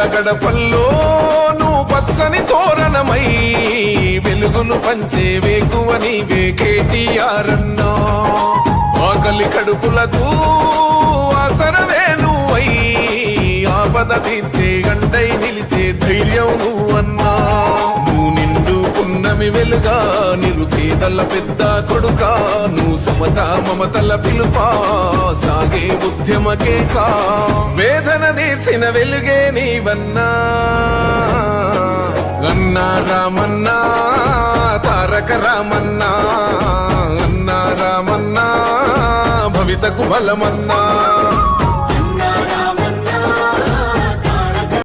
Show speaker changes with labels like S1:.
S1: ప్రజల గడపల్లో నువ్వు పచ్చని తోరణమై వెలుగును పంచే వేకువ నీవే కేటీఆర్ అన్నా. ఆకలి కడుపులకు ఆసరవే నువ్వై ఆపద తీర్చే గంటై నిలిచే ధైర్యం నువ్వన్నా. నువ్వు నిండు పున్నమి వెలుగా నిరుపేదల పెద్ద కొడుకా. నువ్వు సమత మమతల పిలుపా సాగే ఉద్యమకే కా. వేదన తీర్చిన వెలుగే నీవన్నా. అన్నా రామన్నా తారక రామన్నా. అన్నా రామన్నా భవితకు బలమన్నా.